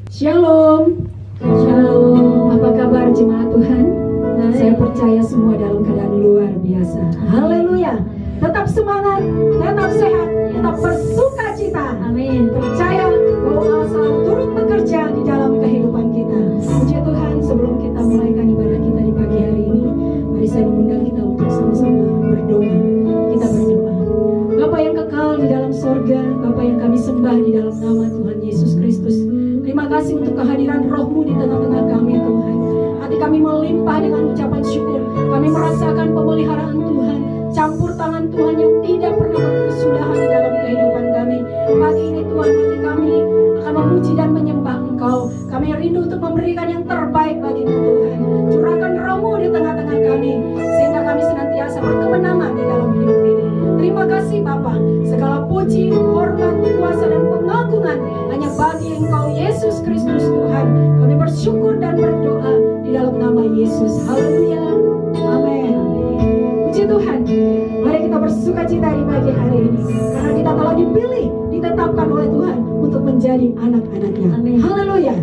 Shalom. Shalom. Apa kabar jemaat Tuhan? Saya percaya semua dalam keadaan luar biasa. Haleluya. Tetap semangat, tetap sehat, tetap bersuka cita. Amin. Percaya bahwa Allah selalu turut bekerja di dalam kehidupan kita. Puji Tuhan, sebelum kita mulaikan ibadah kita di pagi hari ini, mari saya mengundang kita untuk sama-sama berdoa. Kita berdoa. Bapa yang kekal di dalam sorga, Bapa yang kami sembah di dalam nama Tuhan Yesus Kristus. Terima kasih untuk kehadiran Roh-Mu di tengah-tengah kami Tuhan. Hati kami melimpah dengan ucapan syukur. Kami merasakan pemeliharaan Tuhan, campur tangan Tuhan yang tidak pernah berkesudahan di dalam kehidupan kami. Pagi ini Tuhan, hati kami akan memuji dan menyembah Engkau. Kami rindu untuk memberikan yang terbaik bagi-Mu Tuhan. Curahkan Roh-Mu di tengah-tengah kami, sehingga kami senantiasa berkemenangan di dalam hidup ini. Terima kasih Bapa. Segala puji, hormat, kuasa dan pengagungan hanya bagi Engkau Yesus Kristus Tuhan. Kami bersyukur dan berdoa di dalam nama Yesus. Haleluya. Amin. Puji Tuhan. Mari kita bersuka cita di pagi hari ini, karena kita telah dipilih, ditetapkan oleh Tuhan untuk menjadi anak-anaknya. Amin. Haleluya.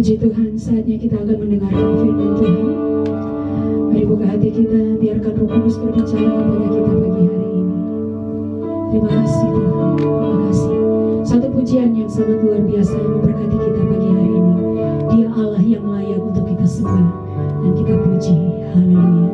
Puji Tuhan, saatnya kita akan mendengarkan firman Tuhan. Mari buka hati kita, biarkan Roh Kudus berbicara kepada kita pagi hari ini. Terima kasih Tuhan, terima kasih. Satu pujian yang sangat luar biasa yang memberkati kita pagi hari ini. Dia Allah yang layak untuk kita sembah dan kita puji. Haleluya.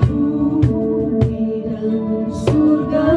Bumi dan surga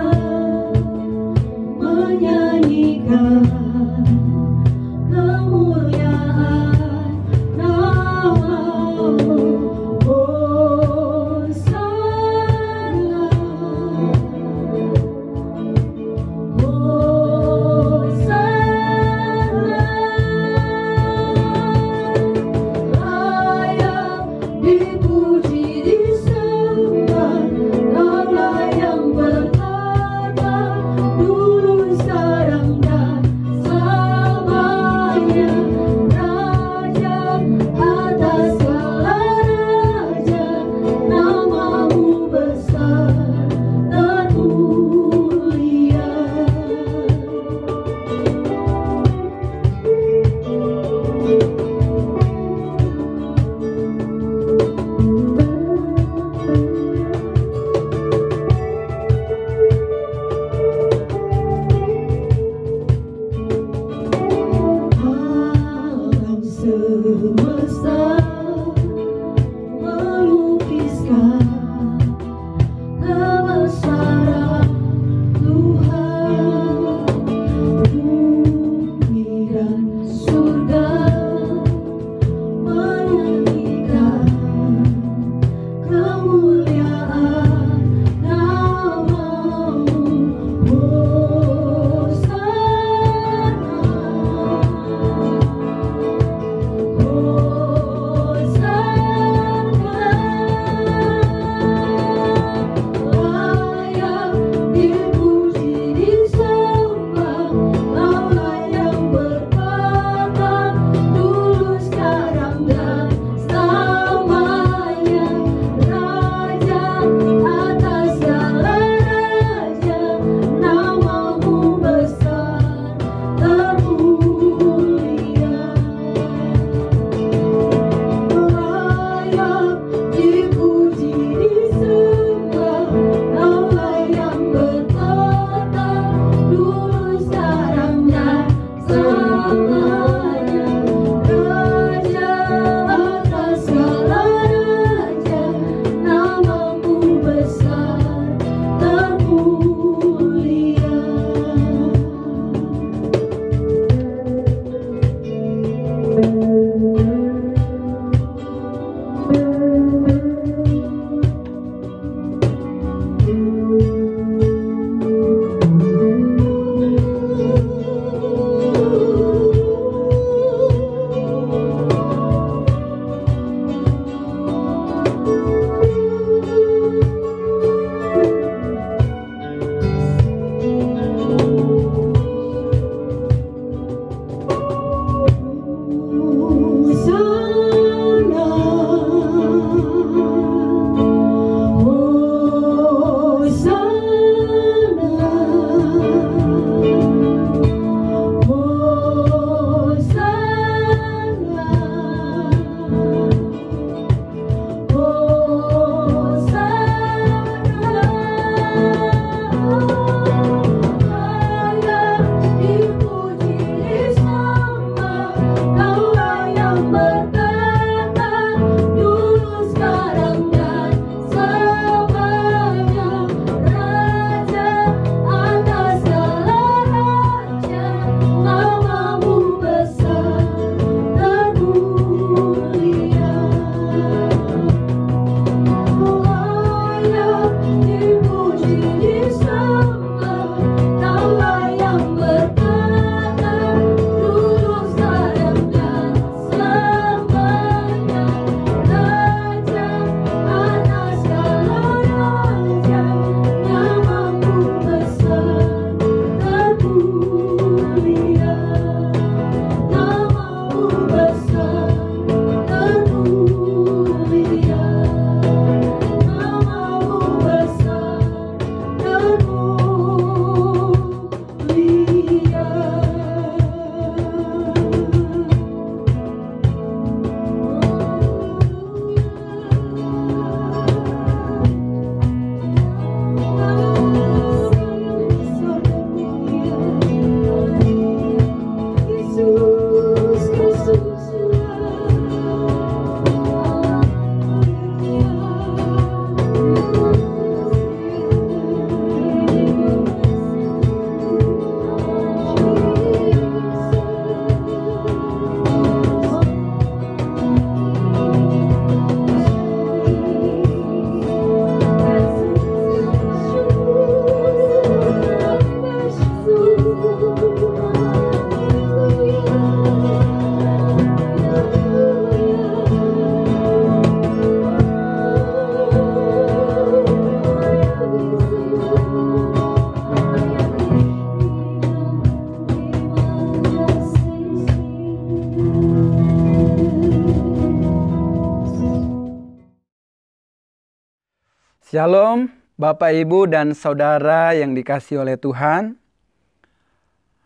Shalom Bapak Ibu dan Saudara yang dikasihi oleh Tuhan.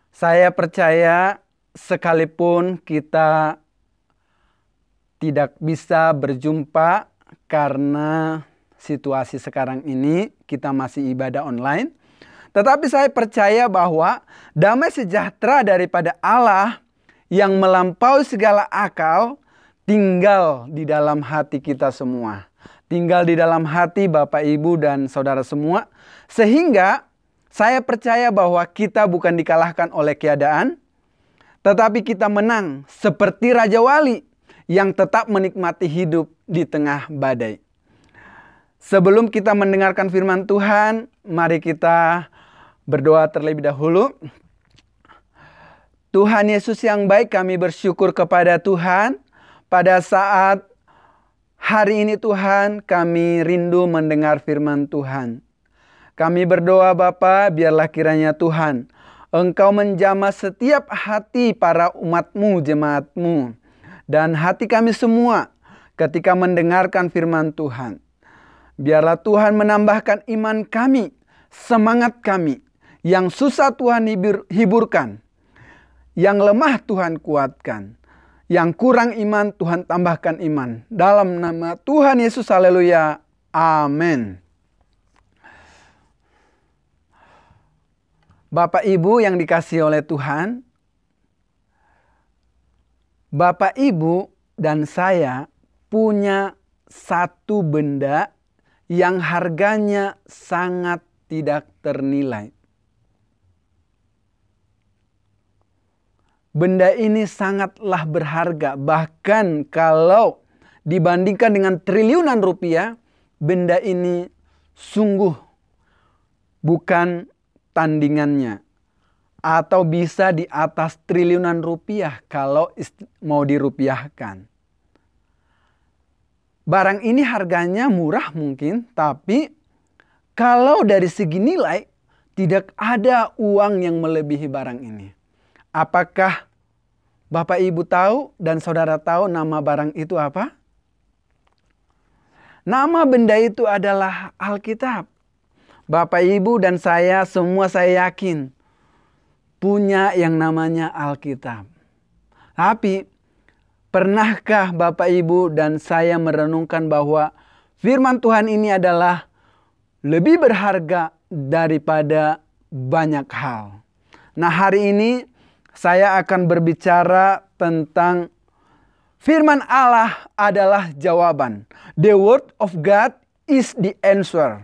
Saya percaya sekalipun kita tidak bisa berjumpa karena situasi sekarang ini kita masih ibadah online. Tetapi saya percaya bahwa damai sejahtera daripada Allah yang melampaui segala akal tinggal di dalam hati kita semua. Tinggal di dalam hati Bapak, Ibu, dan Saudara semua. Sehingga saya percaya bahwa kita bukan dikalahkan oleh keadaan, tetapi kita menang seperti Raja Wali yang tetap menikmati hidup di tengah badai. Sebelum kita mendengarkan firman Tuhan, mari kita berdoa terlebih dahulu. Tuhan Yesus yang baik, kami bersyukur kepada Tuhan pada saat hari ini Tuhan, kami rindu mendengar firman Tuhan. Kami berdoa Bapa, biarlah kiranya Tuhan, Engkau menjamah setiap hati para umat-Mu, jemaat-Mu, dan hati kami semua ketika mendengarkan firman Tuhan. Biarlah Tuhan menambahkan iman kami, semangat kami, yang susah Tuhan hiburkan, yang lemah Tuhan kuatkan. Yang kurang iman, Tuhan tambahkan iman. Dalam nama Tuhan Yesus, haleluya. Amin. Bapak Ibu yang dikasihi oleh Tuhan, Bapak Ibu dan saya punya satu benda yang harganya sangat tidak ternilai. Benda ini sangatlah berharga. Bahkan kalau dibandingkan dengan triliunan rupiah, benda ini sungguh bukan tandingannya. Atau bisa di atas triliunan rupiah kalau mau dirupiahkan. Barang ini harganya murah mungkin, tapi kalau dari segi nilai tidak ada uang yang melebihi barang ini. Apakah Bapak Ibu tahu dan Saudara tahu nama barang itu apa? Nama benda itu adalah Alkitab. Bapak Ibu dan saya semua saya yakin punya yang namanya Alkitab. Tapi pernahkah Bapak Ibu dan saya merenungkan bahwa firman Tuhan ini adalah lebih berharga daripada banyak hal. Nah, hari ini saya akan berbicara tentang firman Allah adalah jawaban. The word of God is the answer.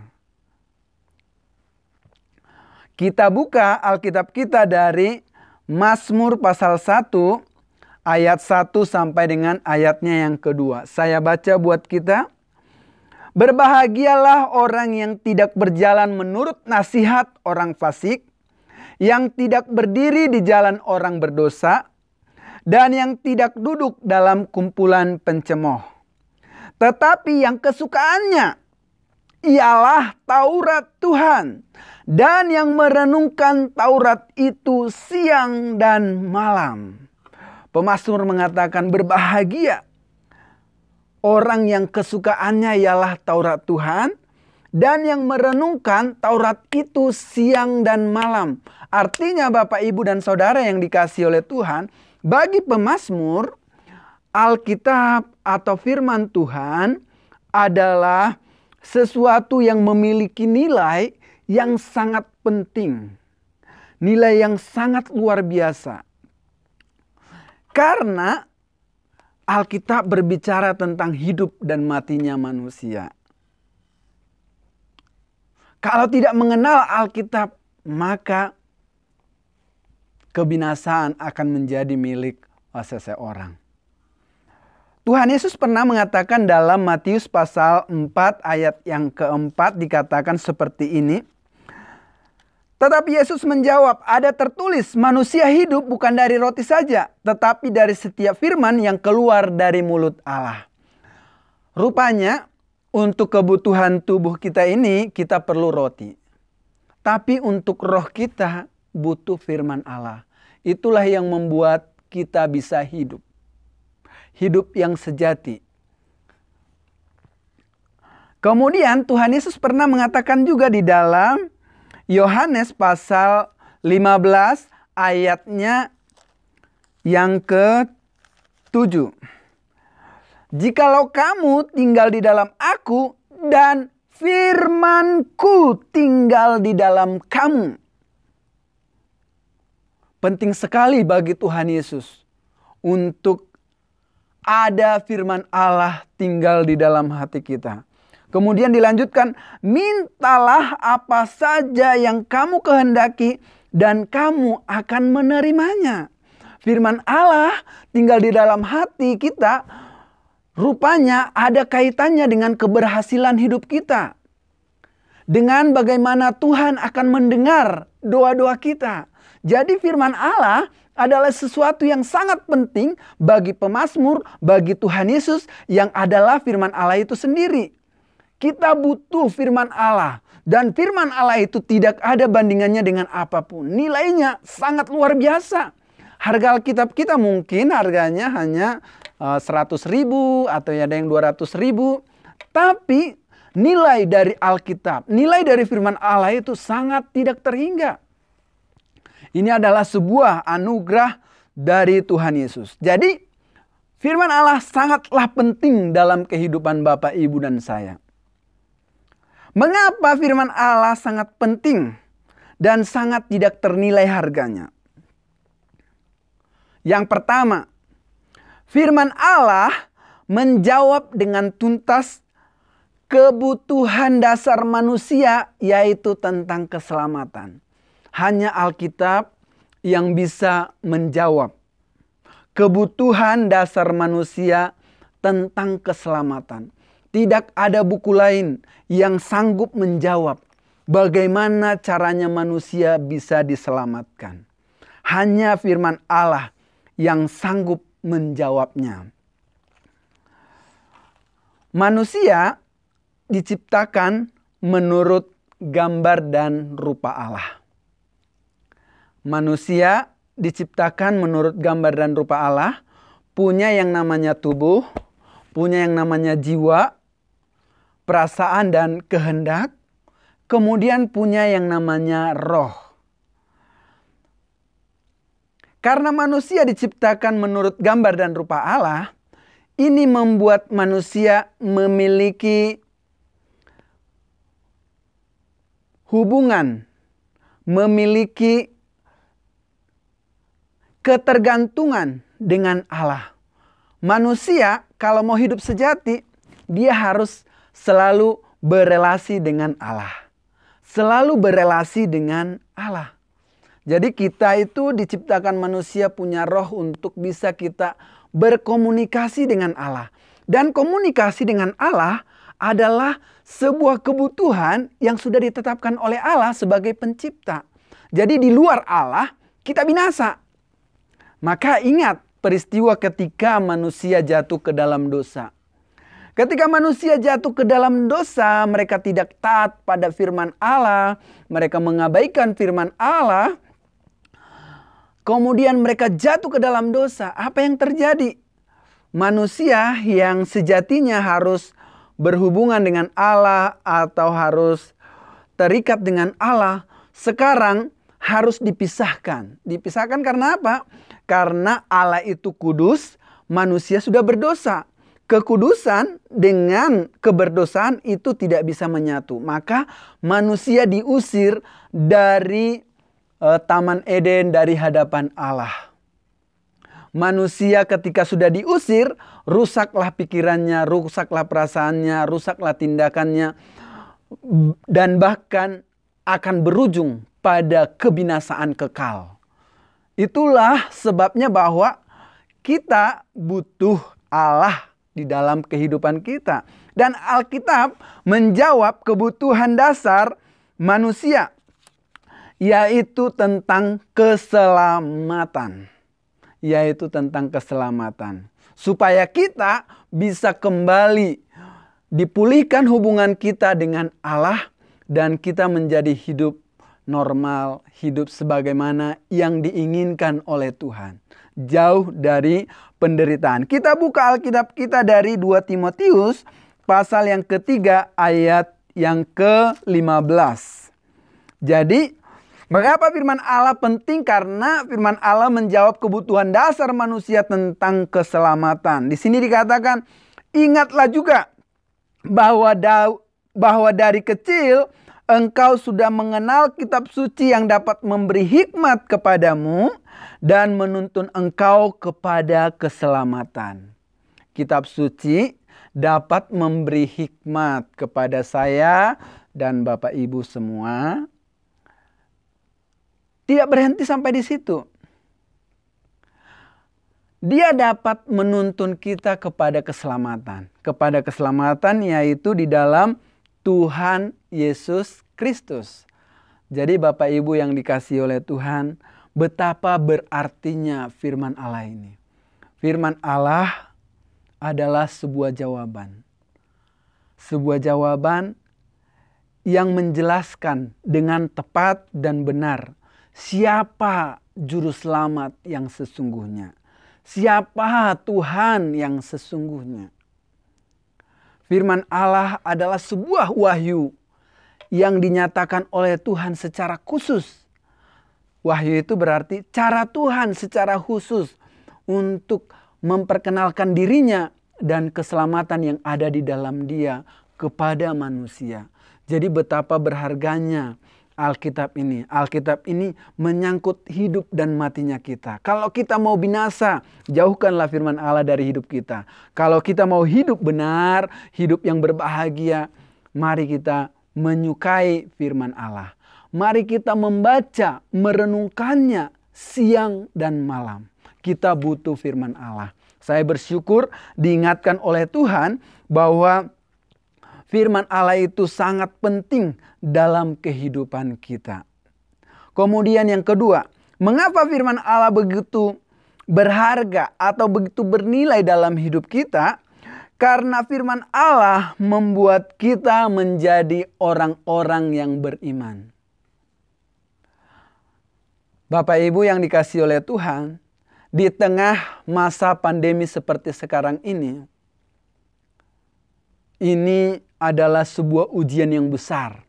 Kita buka Alkitab kita dari Mazmur pasal 1 ayat 1 sampai dengan ayatnya yang kedua. Saya baca buat kita. Berbahagialah orang yang tidak berjalan menurut nasihat orang fasik, yang tidak berdiri di jalan orang berdosa, dan yang tidak duduk dalam kumpulan pencemooh. Tetapi yang kesukaannya ialah Taurat Tuhan, dan yang merenungkan Taurat itu siang dan malam. Pemazmur mengatakan berbahagia orang yang kesukaannya ialah Taurat Tuhan, dan yang merenungkan Taurat itu siang dan malam. Artinya Bapak, Ibu, dan Saudara yang dikasihi oleh Tuhan, bagi pemazmur, Alkitab atau firman Tuhan adalah sesuatu yang memiliki nilai yang sangat penting. Nilai yang sangat luar biasa. Karena Alkitab berbicara tentang hidup dan matinya manusia. Kalau tidak mengenal Alkitab, maka kebinasaan akan menjadi milik seseorang. Tuhan Yesus pernah mengatakan dalam Matius pasal 4 ayat yang keempat dikatakan seperti ini. Tetapi Yesus menjawab, ada tertulis manusia hidup bukan dari roti saja, tetapi dari setiap firman yang keluar dari mulut Allah. Rupanya untuk kebutuhan tubuh kita ini kita perlu roti. Tapi untuk roh kita butuh firman Allah. Itulah yang membuat kita bisa hidup. Hidup yang sejati. Kemudian Tuhan Yesus pernah mengatakan juga di dalam Yohanes pasal 15 ayatnya yang ke-7. Jikalau kamu tinggal di dalam aku dan firman-Ku tinggal di dalam kamu. Penting sekali bagi Tuhan Yesus untuk ada firman Allah tinggal di dalam hati kita. Kemudian dilanjutkan, mintalah apa saja yang kamu kehendaki dan kamu akan menerimanya. Firman Allah tinggal di dalam hati kita, rupanya ada kaitannya dengan keberhasilan hidup kita. Dengan bagaimana Tuhan akan mendengar doa-doa kita. Jadi firman Allah adalah sesuatu yang sangat penting bagi pemazmur, bagi Tuhan Yesus yang adalah firman Allah itu sendiri. Kita butuh firman Allah. Dan firman Allah itu tidak ada bandingannya dengan apapun. Nilainya sangat luar biasa. Harga Alkitab kita mungkin harganya hanya 100.000 atau ada yang 200.000. Tapi nilai dari Alkitab, nilai dari firman Allah itu sangat tidak terhingga. Ini adalah sebuah anugerah dari Tuhan Yesus. Jadi firman Allah sangatlah penting dalam kehidupan Bapak, Ibu, dan saya. Mengapa firman Allah sangat penting dan sangat tidak ternilai harganya? Yang pertama, firman Allah menjawab dengan tuntas kebutuhan dasar manusia, yaitu tentang keselamatan. Hanya Alkitab yang bisa menjawab kebutuhan dasar manusia tentang keselamatan. Tidak ada buku lain yang sanggup menjawab bagaimana caranya manusia bisa diselamatkan. Hanya firman Allah yang sanggup menjawabnya. Manusia diciptakan menurut gambar dan rupa Allah. Manusia diciptakan menurut gambar dan rupa Allah, punya yang namanya tubuh, punya yang namanya jiwa, perasaan dan kehendak, kemudian punya yang namanya roh. Karena manusia diciptakan menurut gambar dan rupa Allah, ini membuat manusia memiliki hubungan, memiliki ketergantungan dengan Allah. Manusia kalau mau hidup sejati, dia harus selalu berelasi dengan Allah. Selalu berelasi dengan Allah. Jadi kita itu diciptakan manusia punya roh untuk bisa kita berkomunikasi dengan Allah. Dan komunikasi dengan Allah adalah sebuah kebutuhan yang sudah ditetapkan oleh Allah sebagai pencipta. Jadi di luar Allah kita binasa. Maka ingat peristiwa ketika manusia jatuh ke dalam dosa. Ketika manusia jatuh ke dalam dosa, mereka tidak taat pada firman Allah. Mereka mengabaikan firman Allah. Kemudian mereka jatuh ke dalam dosa. Apa yang terjadi? Manusia yang sejatinya harus berhubungan dengan Allah atau harus terikat dengan Allah, sekarang harus dipisahkan. Dipisahkan karena apa? Karena Allah itu kudus, manusia sudah berdosa. Kekudusan dengan keberdosaan itu tidak bisa menyatu. Maka manusia diusir dari Taman Eden, dari hadapan Allah. Manusia ketika sudah diusir, rusaklah pikirannya, rusaklah perasaannya, rusaklah tindakannya. Dan bahkan akan berujung pada kebinasaan kekal. Itulah sebabnya bahwa kita butuh Allah di dalam kehidupan kita. Dan Alkitab menjawab kebutuhan dasar manusia, yaitu tentang keselamatan. Yaitu tentang keselamatan. Supaya kita bisa kembali dipulihkan hubungan kita dengan Allah dan kita menjadi hidup normal, hidup sebagaimana yang diinginkan oleh Tuhan. Jauh dari penderitaan. Kita buka Alkitab kita dari 2 Timotius pasal yang ketiga ayat yang ke-15. Jadi, mengapa firman Allah penting? Karena firman Allah menjawab kebutuhan dasar manusia tentang keselamatan. Di sini dikatakan, ingatlah juga bahwa dari kecil engkau sudah mengenal kitab suci yang dapat memberi hikmat kepadamu dan menuntun engkau kepada keselamatan. Kitab suci dapat memberi hikmat kepada saya dan Bapak Ibu semua. Tidak berhenti sampai di situ. Dia dapat menuntun kita kepada keselamatan. Kepada keselamatan yaitu di dalam Tuhan Yesus Kristus. Jadi Bapak Ibu yang dikasihi oleh Tuhan, betapa berartinya firman Allah ini. Firman Allah adalah sebuah jawaban. Sebuah jawaban yang menjelaskan dengan tepat dan benar siapa juru selamat yang sesungguhnya. Siapa Tuhan yang sesungguhnya. Firman Allah adalah sebuah wahyu yang dinyatakan oleh Tuhan secara khusus. Wahyu itu berarti cara Tuhan secara khusus untuk memperkenalkan dirinya dan keselamatan yang ada di dalam Dia kepada manusia. Jadi betapa berharganya Alkitab ini. Alkitab ini menyangkut hidup dan matinya kita. Kalau kita mau binasa, jauhkanlah firman Allah dari hidup kita. Kalau kita mau hidup benar, hidup yang berbahagia, mari kita menyukai firman Allah. Mari kita membaca, merenungkannya siang dan malam. Kita butuh firman Allah. Saya bersyukur diingatkan oleh Tuhan bahwa firman Allah itu sangat penting dalam kehidupan kita. Kemudian yang kedua, mengapa firman Allah begitu berharga atau begitu bernilai dalam hidup kita? Karena firman Allah membuat kita menjadi orang-orang yang beriman. Bapak Ibu yang dikasihi oleh Tuhan, di tengah masa pandemi seperti sekarang ini adalah sebuah ujian yang besar.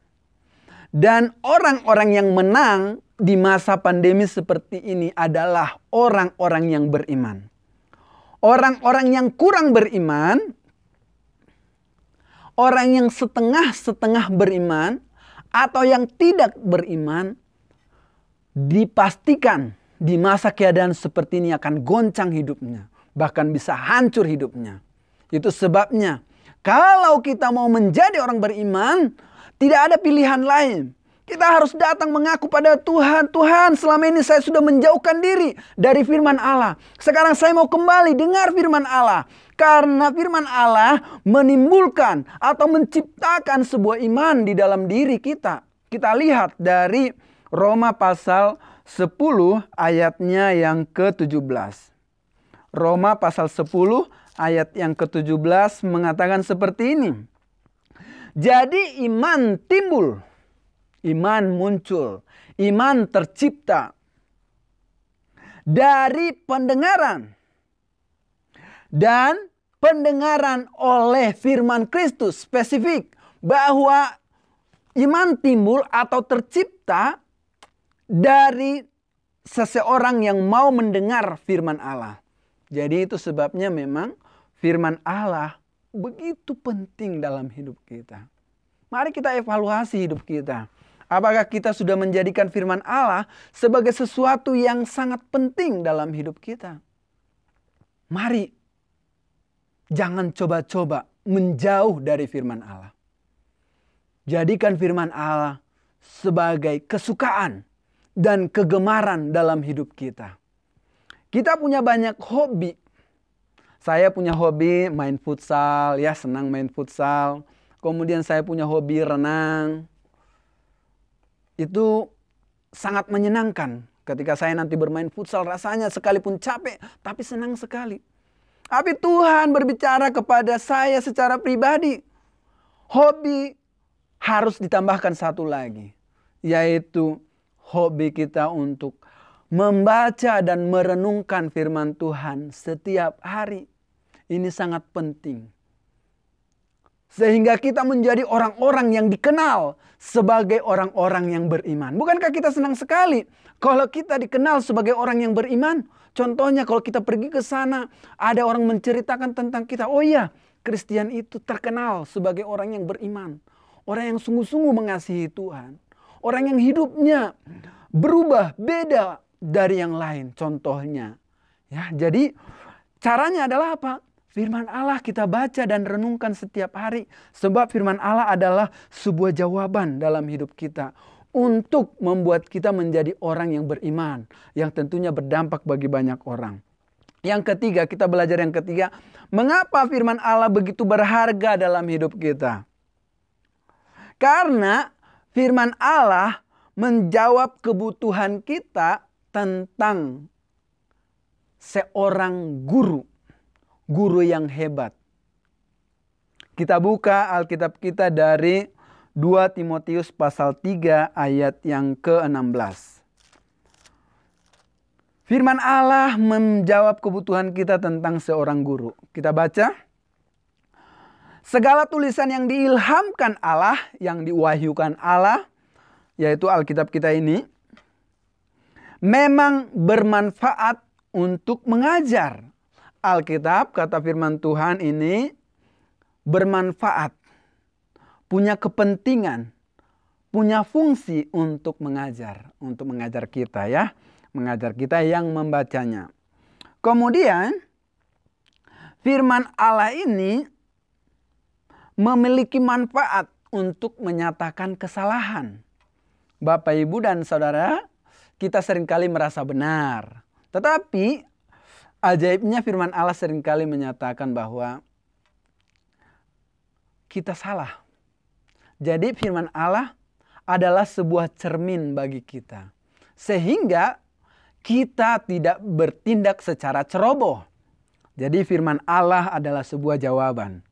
Dan orang-orang yang menang di masa pandemi seperti ini adalah orang-orang yang beriman. Orang-orang yang kurang beriman, orang yang setengah-setengah beriman, atau yang tidak beriman, dipastikan di masa keadaan seperti ini akan goncang hidupnya. Bahkan bisa hancur hidupnya. Itu sebabnya kalau kita mau menjadi orang beriman, tidak ada pilihan lain. Kita harus datang mengaku pada Tuhan. Tuhan, selama ini saya sudah menjauhkan diri dari firman Allah. Sekarang saya mau kembali dengar firman Allah. Karena firman Allah menimbulkan atau menciptakan sebuah iman di dalam diri kita. Kita lihat dari Roma pasal 10 ayatnya yang ke-17. Roma pasal 10 ayat yang ke-17 mengatakan seperti ini. Jadi iman timbul, iman muncul, iman tercipta dari pendengaran. Dan pendengaran oleh firman Kristus, spesifik bahwa iman timbul atau tercipta dari seseorang yang mau mendengar firman Allah. Jadi itu sebabnya memang firman Allah begitu penting dalam hidup kita. Mari kita evaluasi hidup kita. Apakah kita sudah menjadikan firman Allah sebagai sesuatu yang sangat penting dalam hidup kita? Mari, jangan coba-coba menjauh dari firman Allah. Jadikan firman Allah sebagai kesukaan dan kegemaran dalam hidup kita. Kita punya banyak hobi. Saya punya hobi main futsal, ya senang main futsal. Kemudian saya punya hobi renang. Itu sangat menyenangkan. Ketika saya nanti bermain futsal rasanya sekalipun capek, tapi senang sekali. Tapi Tuhan berbicara kepada saya secara pribadi. Hobi harus ditambahkan satu lagi. Yaitu hobi kita untuk membaca dan merenungkan firman Tuhan setiap hari. Ini sangat penting. Sehingga kita menjadi orang-orang yang dikenal sebagai orang-orang yang beriman. Bukankah kita senang sekali kalau kita dikenal sebagai orang yang beriman? Contohnya kalau kita pergi ke sana, ada orang menceritakan tentang kita. Oh iya, Kristen itu terkenal sebagai orang yang beriman. Orang yang sungguh-sungguh mengasihi Tuhan. Orang yang hidupnya berubah, beda dari yang lain. Contohnya. Ya, jadi caranya adalah apa? Firman Allah kita baca dan renungkan setiap hari. Sebab firman Allah adalah sebuah jawaban dalam hidup kita. Untuk membuat kita menjadi orang yang beriman. Yang tentunya berdampak bagi banyak orang. Yang ketiga, kita belajar yang ketiga. Mengapa firman Allah begitu berharga dalam hidup kita? Karena firman Allah menjawab kebutuhan kita tentang seorang guru. Guru yang hebat. Kita buka Alkitab kita dari 2 Timotius pasal 3 ayat yang ke-16. Firman Allah menjawab kebutuhan kita tentang seorang guru. Kita baca. Segala tulisan yang diilhamkan Allah, yang diwahyukan Allah, yaitu Alkitab kita ini, memang bermanfaat untuk mengajar. Alkitab, kata firman Tuhan ini, bermanfaat, punya kepentingan, punya fungsi untuk mengajar kita ya, mengajar kita yang membacanya. Kemudian, firman Allah ini memiliki manfaat untuk menyatakan kesalahan. Bapak, Ibu, dan Saudara, kita seringkali merasa benar. Tetapi ajaibnya firman Allah seringkali menyatakan bahwa kita salah. Jadi firman Allah adalah sebuah cermin bagi kita. Sehingga kita tidak bertindak secara ceroboh. Jadi firman Allah adalah sebuah jawaban.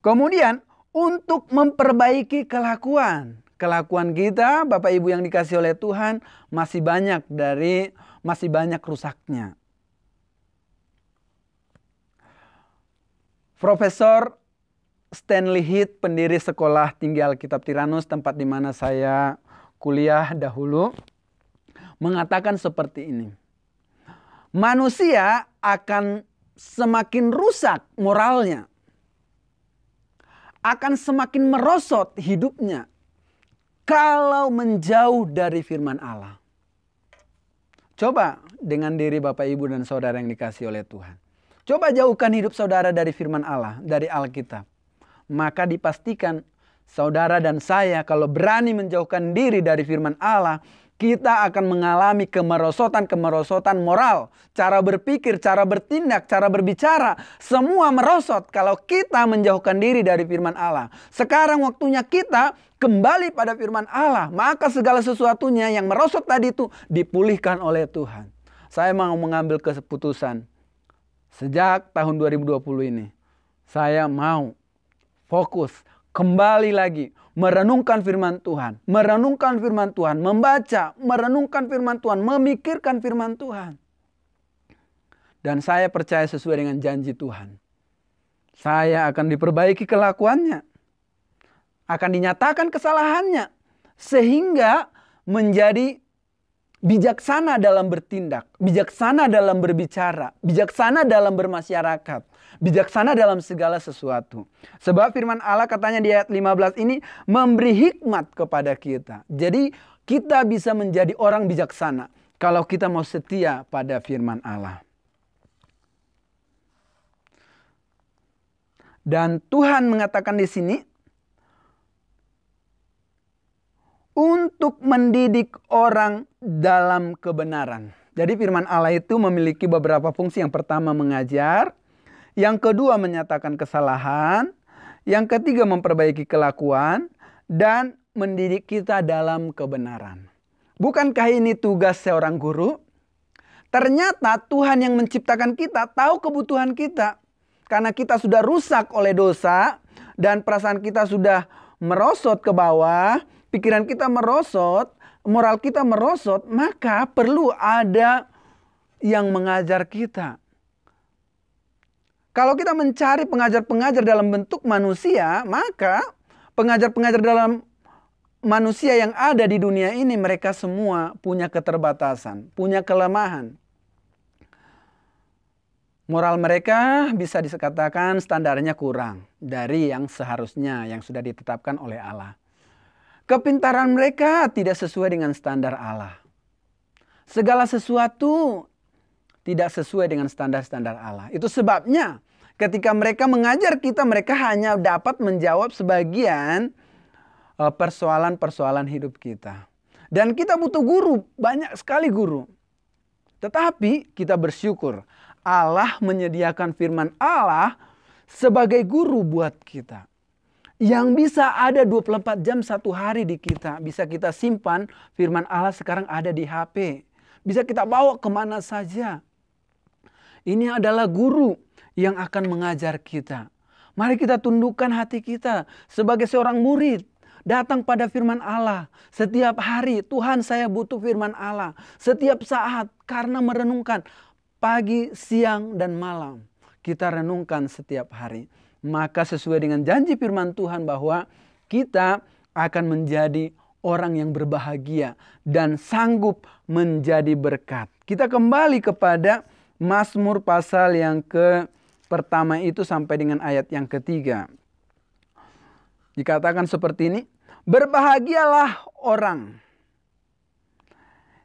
Kemudian untuk memperbaiki kelakuan. Kelakuan kita, Bapak Ibu yang dikasihi oleh Tuhan, masih banyak rusaknya. Profesor Stanley Heath, pendiri Sekolah Tinggi Alkitab Tiranus, tempat di mana saya kuliah dahulu, mengatakan seperti ini. Manusia akan semakin rusak moralnya, akan semakin merosot hidupnya kalau menjauh dari firman Allah. Coba dengan diri Bapak, Ibu, dan Saudara yang dikasihi oleh Tuhan. Coba jauhkan hidup saudara dari firman Allah, dari Alkitab. Maka dipastikan saudara dan saya kalau berani menjauhkan diri dari firman Allah, kita akan mengalami kemerosotan moral. Cara berpikir, cara bertindak, cara berbicara, semua merosot kalau kita menjauhkan diri dari firman Allah. Sekarang waktunya kita kembali pada firman Allah. Maka segala sesuatunya yang merosot tadi itu dipulihkan oleh Tuhan. Saya mau mengambil keputusan. Sejak tahun 2020 ini, saya mau fokus kembali lagi merenungkan firman Tuhan, membaca, merenungkan firman Tuhan, memikirkan firman Tuhan. Dan saya percaya sesuai dengan janji Tuhan. Saya akan diperbaiki kelakuannya, akan dinyatakan kesalahannya, sehingga menjadi bijaksana dalam bertindak, bijaksana dalam berbicara, bijaksana dalam bermasyarakat, bijaksana dalam segala sesuatu. Sebab firman Allah katanya di ayat 15 ini memberi hikmat kepada kita. Jadi kita bisa menjadi orang bijaksana kalau kita mau setia pada firman Allah. Dan Tuhan mengatakan di sini, untuk mendidik orang dalam kebenaran. Jadi firman Allah itu memiliki beberapa fungsi. Yang pertama mengajar, yang kedua menyatakan kesalahan, yang ketiga memperbaiki kelakuan, dan mendidik kita dalam kebenaran. Bukankah ini tugas seorang guru? Ternyata Tuhan yang menciptakan kita tahu kebutuhan kita. Karena kita sudah rusak oleh dosa dan perasaan kita sudah merosot ke bawah, pikiran kita merosot, moral kita merosot, maka perlu ada yang mengajar kita. Kalau kita mencari pengajar-pengajar dalam bentuk manusia, maka pengajar-pengajar dalam manusia yang ada di dunia ini, mereka semua punya keterbatasan, punya kelemahan. Moral mereka bisa dikatakan standarnya kurang dari yang seharusnya, yang sudah ditetapkan oleh Allah. Kepintaran mereka tidak sesuai dengan standar Allah. Segala sesuatu tidak sesuai dengan standar-standar Allah. Itu sebabnya ketika mereka mengajar kita, mereka hanya dapat menjawab sebagian persoalan-persoalan hidup kita. Dan kita butuh guru, banyak sekali guru. Tetapi kita bersyukur Allah menyediakan firman Allah sebagai guru buat kita. Yang bisa ada 24 jam satu hari di kita. Bisa kita simpan firman Allah sekarang ada di HP. Bisa kita bawa kemana saja. Ini adalah guru yang akan mengajar kita. Mari kita tundukkan hati kita sebagai seorang murid. Datang pada firman Allah. Setiap hari Tuhan saya butuh firman Allah. Setiap saat karena merenungkan. Pagi, siang, dan malam. Kita renungkan setiap hari. Maka sesuai dengan janji firman Tuhan bahwa kita akan menjadi orang yang berbahagia. Dan sanggup menjadi berkat. Kita kembali kepada Mazmur pasal yang pertama itu sampai dengan ayat yang ketiga. Dikatakan seperti ini. Berbahagialah orang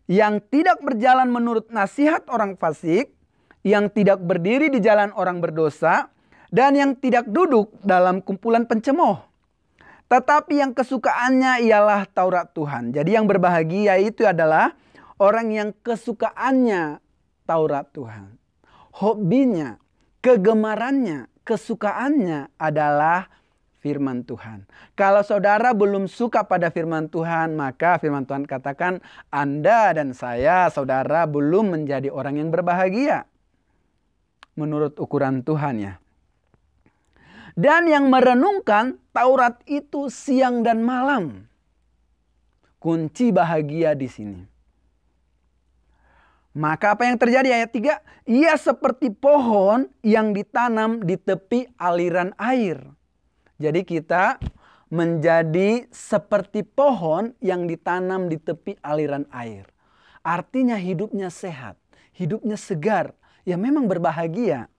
yang tidak berjalan menurut nasihat orang fasik, yang tidak berdiri di jalan orang berdosa, dan yang tidak duduk dalam kumpulan pencemooh. Tetapi yang kesukaannya ialah Taurat Tuhan. Jadi yang berbahagia itu adalah orang yang kesukaannya Taurat Tuhan. Hobinya, kegemarannya, kesukaannya adalah firman Tuhan. Kalau saudara belum suka pada firman Tuhan, maka firman Tuhan katakan Anda dan saya, saudara belum menjadi orang yang berbahagia. Menurut ukuran Tuhan ya. Dan yang merenungkan Taurat itu siang dan malam. Kunci bahagia di sini. Maka apa yang terjadi ayat 3? Ia seperti pohon yang ditanam di tepi aliran air. Jadi kita menjadi seperti pohon yang ditanam di tepi aliran air. Artinya hidupnya sehat, hidupnya segar, ya memang berbahagia.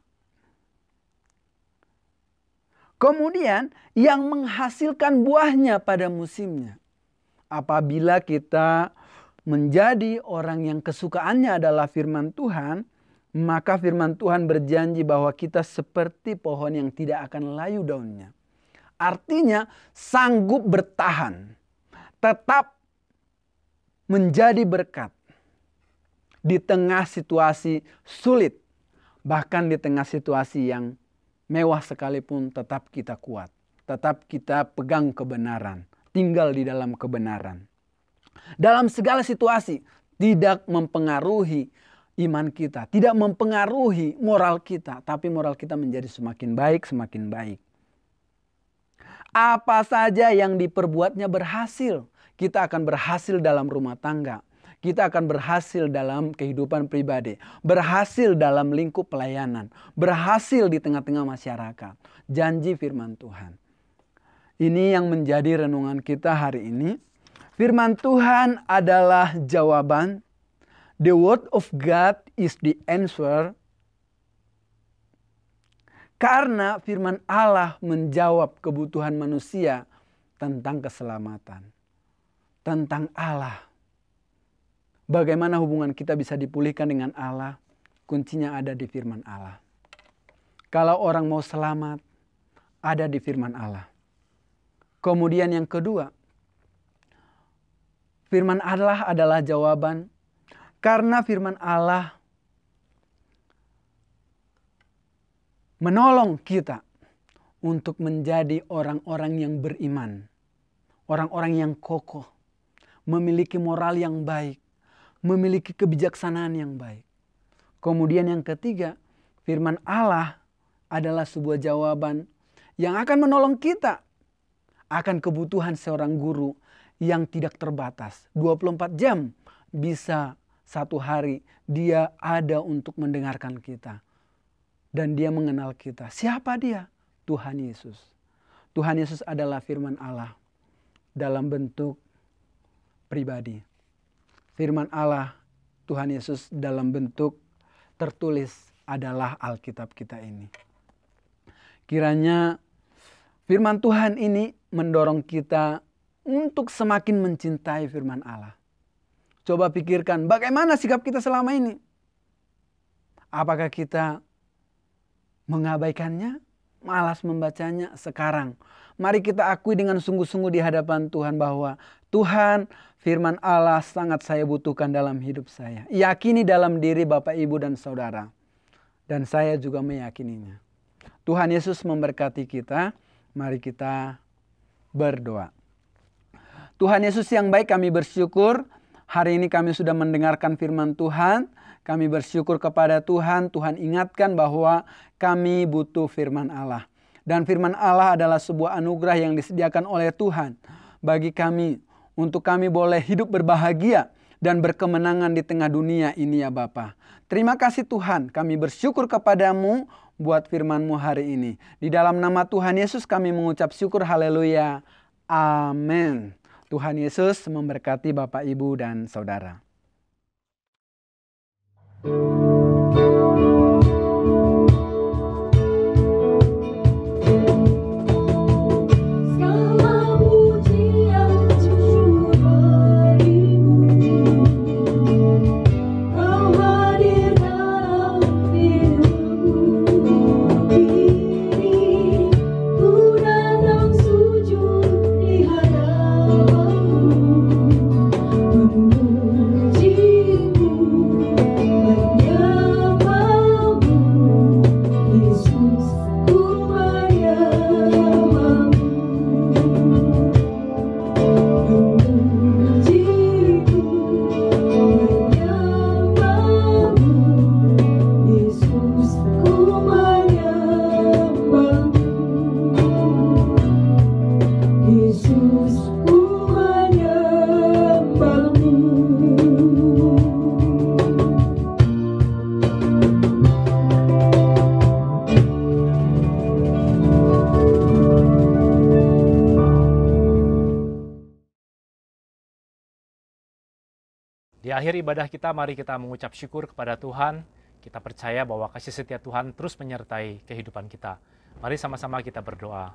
Kemudian yang menghasilkan buahnya pada musimnya. Apabila kita menjadi orang yang kesukaannya adalah firman Tuhan, maka firman Tuhan berjanji bahwa kita seperti pohon yang tidak akan layu daunnya. Artinya sanggup bertahan, tetap menjadi berkat di tengah situasi sulit, bahkan di tengah situasi yang mewah sekalipun tetap kita kuat, tetap kita pegang kebenaran, tinggal di dalam kebenaran. Dalam segala situasi tidak mempengaruhi iman kita, tidak mempengaruhi moral kita, tapi moral kita menjadi semakin baik, semakin baik. Apa saja yang diperbuatnya berhasil. Kita akan berhasil dalam rumah tangga. Kita akan berhasil dalam kehidupan pribadi. Berhasil dalam lingkup pelayanan. Berhasil di tengah-tengah masyarakat. Janji firman Tuhan. Ini yang menjadi renungan kita hari ini. Firman Tuhan adalah jawaban. The word of God is the answer. Karena firman Allah menjawab kebutuhan manusia tentang keselamatan. Tentang Allah. Bagaimana hubungan kita bisa dipulihkan dengan Allah? Kuncinya ada di firman Allah. Kalau orang mau selamat, ada di firman Allah. Kemudian yang kedua, firman Allah adalah jawaban. Karena firman Allah menolong kita untuk menjadi orang-orang yang beriman. Orang-orang yang kokoh. Memiliki moral yang baik. Memiliki kebijaksanaan yang baik. Kemudian yang ketiga, firman Allah adalah sebuah jawaban yang akan menolong kita akan kebutuhan seorang guru yang tidak terbatas. 24 jam bisa satu hari dia ada untuk mendengarkan kita. Dan dia mengenal kita. Siapa dia? Tuhan Yesus. Tuhan Yesus adalah firman Allah dalam bentuk pribadi. Firman Allah, Tuhan Yesus dalam bentuk tertulis adalah Alkitab kita ini. Kiranya firman Tuhan ini mendorong kita untuk semakin mencintai firman Allah. Coba pikirkan bagaimana sikap kita selama ini. Apakah kita mengabaikannya, malas membacanya? Sekarang mari kita akui dengan sungguh-sungguh di hadapan Tuhan bahwa Tuhan, firman Allah sangat saya butuhkan dalam hidup saya. Yakini dalam diri Bapak, Ibu, dan Saudara. Dan saya juga meyakininya. Tuhan Yesus memberkati kita. Mari kita berdoa. Tuhan Yesus yang baik, kami bersyukur hari ini kami sudah mendengarkan firman Tuhan. Kami bersyukur kepada Tuhan. Tuhan ingatkan bahwa kami butuh firman Allah. Dan firman Allah adalah sebuah anugerah yang disediakan oleh Tuhan bagi kami. Untuk kami boleh hidup berbahagia dan berkemenangan di tengah dunia ini ya Bapa. Terima kasih Tuhan, kami bersyukur kepadamu buat firman-Mu hari ini. Di dalam nama Tuhan Yesus kami mengucap syukur, haleluya, amin. Tuhan Yesus memberkati Bapak, Ibu, dan Saudara. Di akhir ibadah kita, mari kita mengucap syukur kepada Tuhan. Kita percaya bahwa kasih setia Tuhan terus menyertai kehidupan kita. Mari sama-sama kita berdoa.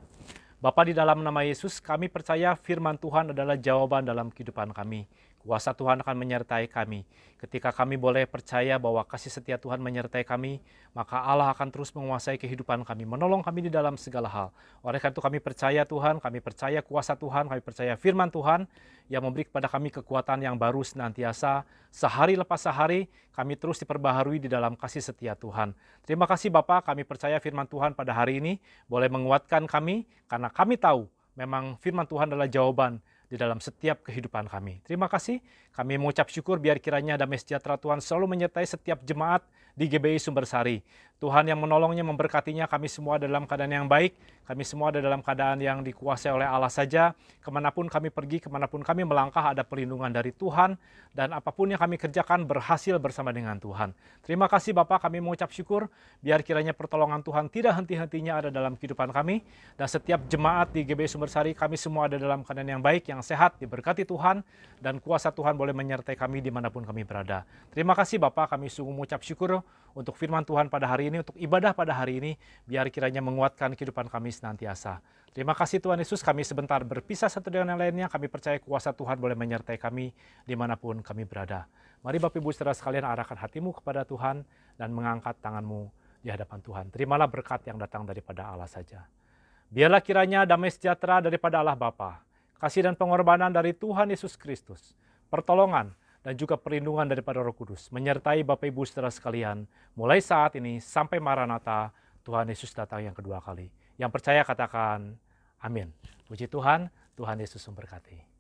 Bapa, di dalam nama Yesus, kami percaya firman Tuhan adalah jawaban dalam kehidupan kami. Kuasa Tuhan akan menyertai kami. Ketika kami boleh percaya bahwa kasih setia Tuhan menyertai kami, maka Allah akan terus menguasai kehidupan kami, menolong kami di dalam segala hal. Oleh karena itu kami percaya Tuhan, kami percaya kuasa Tuhan, kami percaya firman Tuhan yang memberi kepada kami kekuatan yang baru senantiasa. Sehari lepas sehari kami terus diperbaharui di dalam kasih setia Tuhan. Terima kasih Bapak, kami percaya firman Tuhan pada hari ini boleh menguatkan kami, karena kami tahu memang firman Tuhan adalah jawaban di dalam setiap kehidupan kami. Terima kasih, kami mengucap syukur biar kiranya damai sejahtera Tuhan selalu menyertai setiap jemaat di GBI Sumbersari. Tuhan yang menolongnya, memberkatinya, kami semua dalam keadaan yang baik, kami semua ada dalam keadaan yang dikuasai oleh Allah saja. Kemanapun kami pergi, kemanapun kami melangkah, ada perlindungan dari Tuhan, dan apapun yang kami kerjakan berhasil bersama dengan Tuhan. Terima kasih Bapak, kami mengucap syukur, biar kiranya pertolongan Tuhan tidak henti-hentinya ada dalam kehidupan kami, dan setiap jemaat di GBI Sumbersari, kami semua ada dalam keadaan yang baik, yang sehat, diberkati Tuhan, dan kuasa Tuhan boleh menyertai kami dimanapun kami berada. Terima kasih Bapak, kami sungguh mengucap syukur untuk firman Tuhan pada hari ini, untuk ibadah pada hari ini, biar kiranya menguatkan kehidupan kami senantiasa. Terima kasih Tuhan Yesus, kami sebentar berpisah satu dengan yang lainnya, kami percaya kuasa Tuhan boleh menyertai kami dimanapun kami berada. Mari Bapak Ibu Saudara sekalian, arahkan hatimu kepada Tuhan dan mengangkat tanganmu di hadapan Tuhan. Terimalah berkat yang datang daripada Allah saja. Biarlah kiranya damai sejahtera daripada Allah Bapa, kasih dan pengorbanan dari Tuhan Yesus Kristus, pertolongan dan juga perlindungan daripada Roh Kudus menyertai Bapak Ibu Saudara sekalian mulai saat ini sampai Maranatha, Tuhan Yesus datang yang kedua kali. Yang percaya katakan amin. Puji Tuhan, Tuhan Yesus memberkati.